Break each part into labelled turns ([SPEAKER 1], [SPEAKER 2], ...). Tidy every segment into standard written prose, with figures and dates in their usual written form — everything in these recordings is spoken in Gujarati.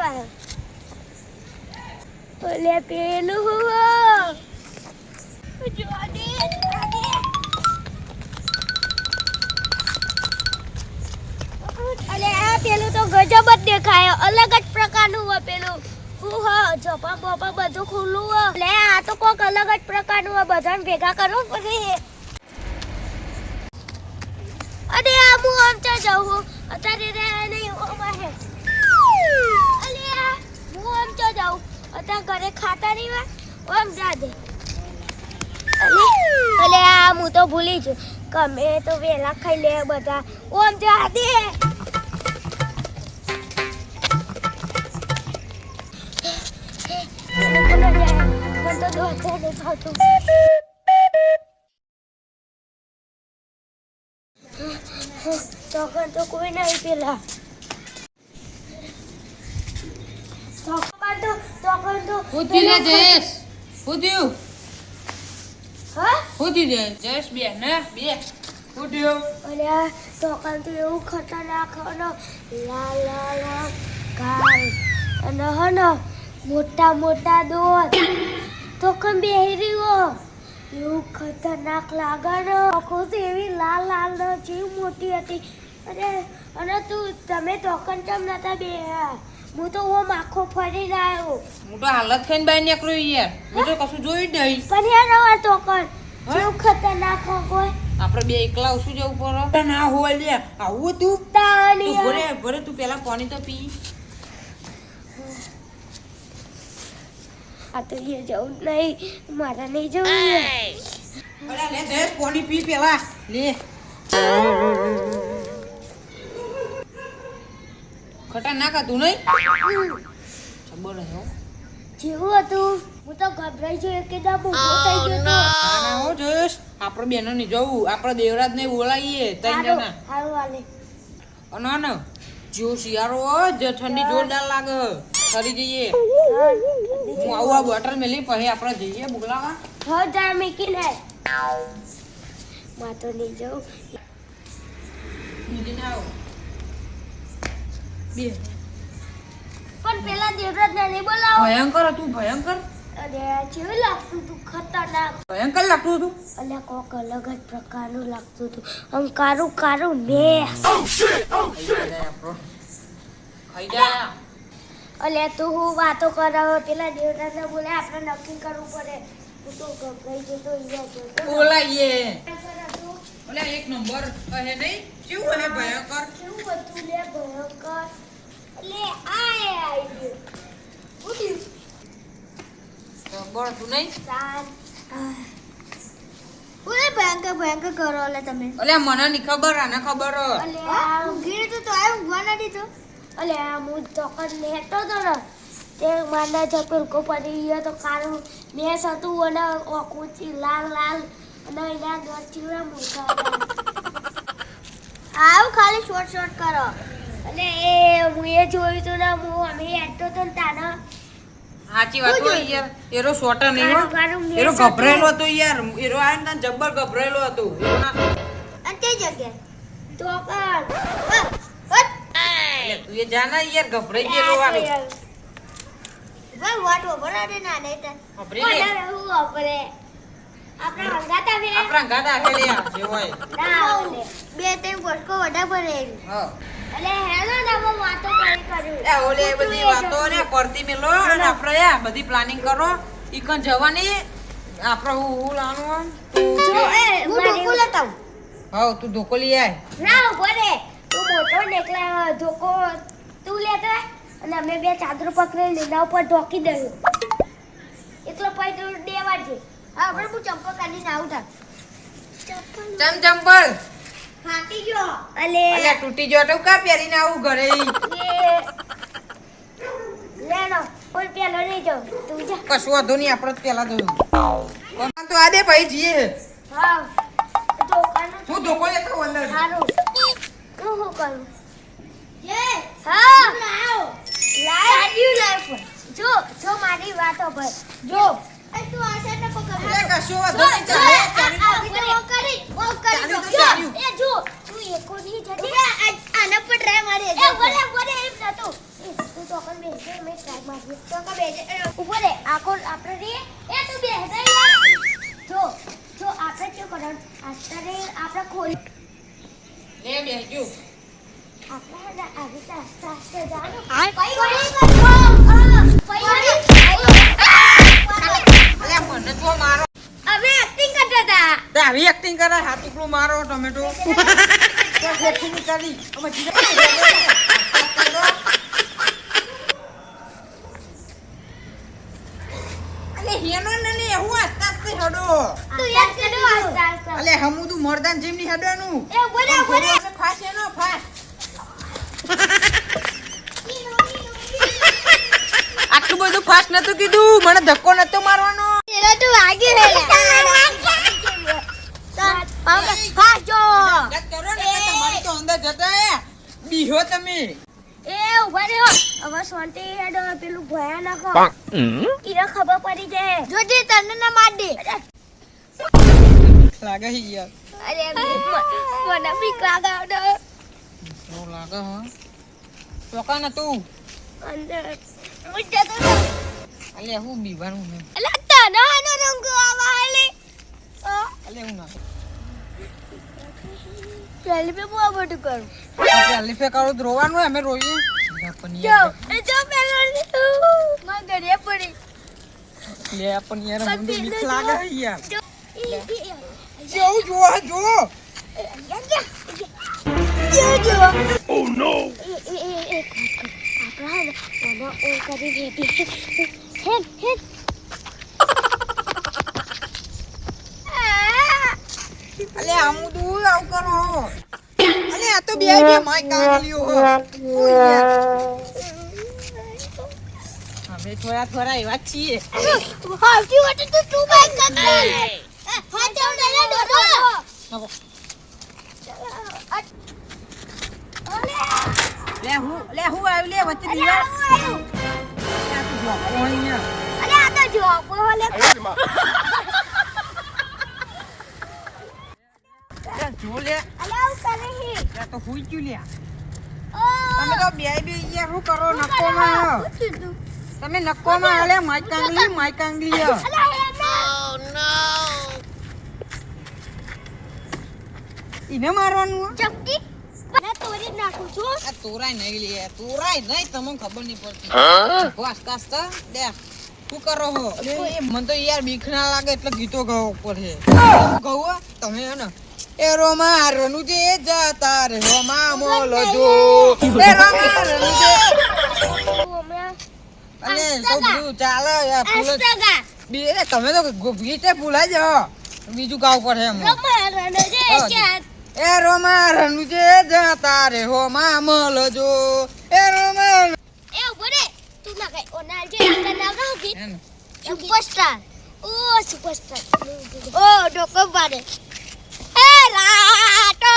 [SPEAKER 1] આવ્યો ઓલે પેલું જોડે અલે આ પેલું તો ગજબ જ દેખાય અલગ જ પ્રકારનું હોય પેલું જપા બપા બધું ખુલ્લું હોય લે આ તો કોક અલગ જ પ્રકારનું હોય બધાને ભેગા કરવું પડે અરે આ હું આમ ચા જાઉં અત્યારે રે નહીં ઓમાં હે અલે હું આમ ચા જાઉં અત્યારે ઘરે ખાતા નહીં હોય ઓમ જા દે અલે આ હું તો ભૂલી જ કમે તો વેલા ખાઈ લે બધા ઓમ જા દે તો કોઈ નહીં પેલા
[SPEAKER 2] ઉઠીને જયેશ ઉઠ્યું
[SPEAKER 1] હા
[SPEAKER 2] ઉઠી દે જયેશ બે ને બે ઉઠ્યો
[SPEAKER 1] અરે આ તોકન તો એવું ખતરનાક હનો લાલ લાલ ગાલ અને હનો મોટા મોટા દોત તોકન બેહી રહ્યો એવું ખતરનાક લાગે ને આંખો એવી લાલ લાલ ને જીવ મોટી હતી અરે અને તમે તોકન ચમ નતા બે હું તો ઓમ આખો ફરીને આવ્યો
[SPEAKER 2] હું તો હાલત ખાઈને બહાર નીકળ્યો યાર હું તો કશું જોયું જ નહીં
[SPEAKER 1] પણ યાર નવા તોકન જેવું ખતરનાક હોય
[SPEAKER 2] આપણે બે એકલા શું જવું પડે ના હોય લે આવું તું
[SPEAKER 1] તાની
[SPEAKER 2] ભરે તું પેલા પાણી તો પી
[SPEAKER 1] આ તો એ જવું નહીં મારા નહીં જવું
[SPEAKER 2] અરે લે જયેશ પાણી પી પેલા લે ખતરનાક હતું નહીં ખબર હો
[SPEAKER 1] જેવું હતું હું તો ગભરાઈ ગયો એકદમ ઊભો થઈ ગયો તો
[SPEAKER 2] ના હો જયેશ આપણે બેનો ની જવું આપણે દેવરાજ ને બોલાવીએ ત્રણ જણા
[SPEAKER 1] હારું હાલે
[SPEAKER 2] અને જો શિયાળો હોય જે ઠંડી જોરદાર લાગે ફરી જઈએ હું આવું આ બોટલ મેલી પછી આપણે જઈએ બોલાવા
[SPEAKER 1] હા જા મીકીને માં તો નહીં જવું
[SPEAKER 2] બીજી ના આવો બે
[SPEAKER 1] પણ પેલા દેવરાજ ને નહીં બોલાવો
[SPEAKER 2] ભયંકર હતું ભયંકર
[SPEAKER 1] અરે કેવું લાગતું તું ખતરનાક
[SPEAKER 2] ભયંકર લાગતું હતું
[SPEAKER 1] અલ્યા કોક અલગ જ પ્રકારનું લાગતું હતું આમ કારું કારું ને
[SPEAKER 2] ખાઈ જાય
[SPEAKER 1] અલ્યા તું હું વાતો કરાવો પેલા દેવરાજ ને બોલે આપણે નક્કી કરવું પડે હું તો ગભરાઈ જતો અહીંયા જતો
[SPEAKER 2] બોલાઈએ ઓલે એક નંબર કહે નહીં કેવું હે ભયંકર
[SPEAKER 1] કેવું હતું લે ભયંકર લે આય ઉડી
[SPEAKER 2] બોલ તું નહીં
[SPEAKER 1] સાત ઓલે ભયંકર ભયંકર કરો લે તમે
[SPEAKER 2] ઓલે મને ની ખબર આને ખબર
[SPEAKER 1] અલે આ ઊંઘી તો આય ઊંઘવા ના દીધો અલે આ હું ચોકન લેતો તો ને તે માના ચપલ કો પડી ગયો તો કાળું મેસ હતું અને ઓકુચી લાલ લાલ અને એના ઘર ચીવડા મોટા આવ ખાલી શોર્ટ શોર્ટ કરો અને એ હું એ જોયું તો ને હું અમે હેડતો તો ને તાના
[SPEAKER 2] સાચી વાત હો યાર એરો સોટા નહીં હો એરો ગભરેલો હતો યાર એરો આ ને જબ્બર ગભરેલો હતો
[SPEAKER 1] અંતે જગ્યા તો કર
[SPEAKER 2] એટલે તું એ જાના યાર ગભરાઈ ગયેલો વાળો
[SPEAKER 1] ભાઈ વાટો બરાડે ના નહીં
[SPEAKER 2] ગભરી લે
[SPEAKER 1] હું આપણે આપણા હંગાતા વે
[SPEAKER 2] આપણા ગાડા ખેલે જે હોય
[SPEAKER 1] ના ઓલે બે ત્રણ ગોટકો વડા ભરે
[SPEAKER 2] હા
[SPEAKER 1] એટલે હેલો ના હું વાતો કરી કર્યું
[SPEAKER 2] એ ઓલે બધી વાતો ને કરતી મેલો અને આપણે આ બધી પ્લાનિંગ કરો ઈકન જવાની આપણે હું લાવવાનું
[SPEAKER 1] જો એ હું ધોકો લેતા
[SPEAKER 2] હા તું ધોકો લઈ આય
[SPEAKER 1] ના બોલે તું મોટો નીકળ્યા ધોકો તું લેતા અને અમે બે ચાદર પકડીને લીધા ઉપર ઢોકી દઉં એટલો પૈસો દેવા છે હા આપણે હું ચંપલ કાઢીને આવતા
[SPEAKER 2] ચમ ચંપલ
[SPEAKER 1] ફાટી ગયો અલે
[SPEAKER 2] અલે તૂટી ગયો તો કા પહેરીને આવું ઘરે
[SPEAKER 1] લેનો કોઈ પેલો નહીં જાવ તું જા
[SPEAKER 2] કશું વાંધો નહીં આપણે પેલા જોયું કોણ તો આ દે ભાઈ જીએ
[SPEAKER 1] હા દુકાનો
[SPEAKER 2] હું ધોકો લેતો અંદર
[SPEAKER 1] સારું હું કરું ये हाँ लाओ लाइव लाइव जो जो मारी बातों पर जो तू आशा न पकड़
[SPEAKER 2] અરે કશું વાંધો નહીં ચાલે
[SPEAKER 1] वो करी जो ए जो तू ये को नहीं जजे आना पड़ रहा है मारे ए बोले बोले एम ना तू तो अपन में કરવાનું અત્યારે આપણે ખોલી
[SPEAKER 2] લે બેસજો
[SPEAKER 1] આપણે આવી રીતે આસ્તે આસ્તે જાઓ
[SPEAKER 2] અલે મને તો મારો
[SPEAKER 1] અમે એક્ટિંગ કરતા હતા
[SPEAKER 2] તે આવી એક્ટિંગ કરે હાથ ટુકડું મારો ટમેટો તો જેઠી ની કરી અમે અલે હેનો નને હું આસ્તા આસ્તે હડો
[SPEAKER 1] તું યાદ કરો આસ્તે આસ્તે
[SPEAKER 2] અલે હમુ તું મરદાન જેમ ની હડવાનું
[SPEAKER 1] એ બોલા બોલા
[SPEAKER 2] ફાસ એનો ફાસ આટલું બધું ફાસ્ટ નતું કીધું મને ધક્કો નતો મારવાનો
[SPEAKER 1] એરા તું આગે હે ફાજો
[SPEAKER 2] વાત કરો ને કે તમારી તો અંદર જતા બીહો તમે
[SPEAKER 1] એ ઉભા રહ્યો હવે શાંતિ હેડો પેલું ભયા નાખો ઈરા ખબર પડી જાય જોજે તને ના માર દે
[SPEAKER 2] લાગે હી યાર
[SPEAKER 1] અરે મને બીક લાગે
[SPEAKER 2] સો લાગે હ ચોકા ન તું
[SPEAKER 1] અંદર મુદ્દા તો
[SPEAKER 2] અલે હું બીવાનું હે
[SPEAKER 1] અલા તને આનો રંગ આવા હાલે
[SPEAKER 2] અલે હું ના
[SPEAKER 1] પહેલી પે બહુ બધું કરું
[SPEAKER 2] આપણે અલીફે કરો તો રોવાનું હે, અમે રોઈએ પણ
[SPEAKER 1] જો એ જો પેલો માં ગળે પડી
[SPEAKER 2] લે પણ યાર મને તો બીક લાગે હે યાર
[SPEAKER 1] જો
[SPEAKER 2] જેવું જો જો
[SPEAKER 1] Oh no! આપણે ઓ કરી બેબી હેડ હેડ
[SPEAKER 2] અલે આમુ તું આવ કરો અલે આ તો બે માય કાંગલીઓ હો ઓ યાર અમે થોડા એવા છીએ
[SPEAKER 1] હાજી વટે તો તું બાઈક કાકા હા તો લે દોડો
[SPEAKER 2] લે હું આવી લે વચ્ચે દીવા આ તો જો કોણ
[SPEAKER 1] અરે આ તો જો બોલે
[SPEAKER 2] જો લે
[SPEAKER 1] અલે આવ કરે હી
[SPEAKER 2] આ તો હુઈ ગયું લે
[SPEAKER 1] ઓ
[SPEAKER 2] તમે તો બે યાર શું કરો નકોમાં તમે નકોમાં અલે માય કાંગલી
[SPEAKER 1] અલે
[SPEAKER 2] ઈને મારવાનું
[SPEAKER 1] ચપટી મને તોડી નાખું છું
[SPEAKER 2] આ તોરાય નહીં તમને ખબર નહીં પડતી આસ્તા આસ્તા લે શું કરો હો મને તો યાર બીક ના લાગે એટલે ગીતો ગાવ ઉપર છે ગાવ તમે હે ને એ રોમારનું જે જતા રે રોમા મોલો જો એ રોમારનું જે અલે તો બધું ચાલે યાર ફૂલ
[SPEAKER 1] અસ્તગા
[SPEAKER 2] બે તમે તો ગીતે ભૂલાઈ જાઓ બીજું ગાવ પડે એમ
[SPEAKER 1] રમારનો જે ચાત
[SPEAKER 2] એ રોમારનું જે જતા રે હોમા મોલો જો એ રોમાર
[SPEAKER 1] એ ઉભરે તું ના કઈ ઓના જે આકા નામ રાખી
[SPEAKER 2] એમ
[SPEAKER 1] સુપરસ્ટાર ઓ સુપરસ્ટાર ઓ ડોકો પાડે એ રાટો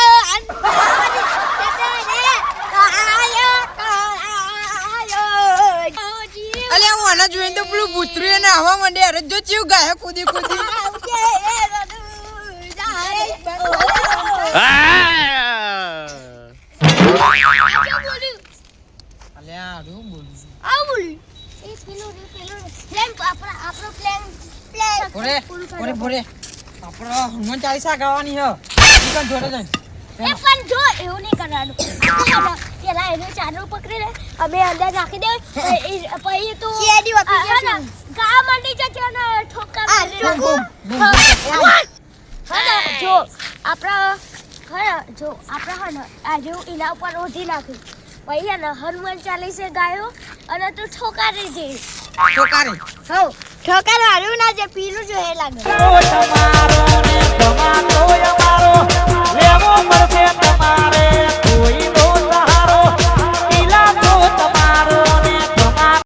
[SPEAKER 2] અલે હું આના જોઈને તો પેલું ભૂતરું એને હવા માંડે અરે જો ચીવ ગાય કૂદી અલે આ શું બોલું ભોરે આપણો હનુમાન ચાલીસા ગાવાની હ ઈકન જોડે જઈને
[SPEAKER 1] એ પણ જો એવું નહીં કરવાનું પેલા એનો ચાનો પકડી લે અમે અંદર નાખી દે પછી તું ગા મંડી જશે ને ઠોકા જો આપણા આજે એના ઉપર ઓઢી નાખ્યું પછી ને હનુમાન ચાલીસે ગાયો અને તું ઠોકારી જઈ ઠોકાર હાર્યું ના જે પીલું જો એ લાગે
[SPEAKER 3] તમારો ને તમારો અમારો લેવો પડશે તમારે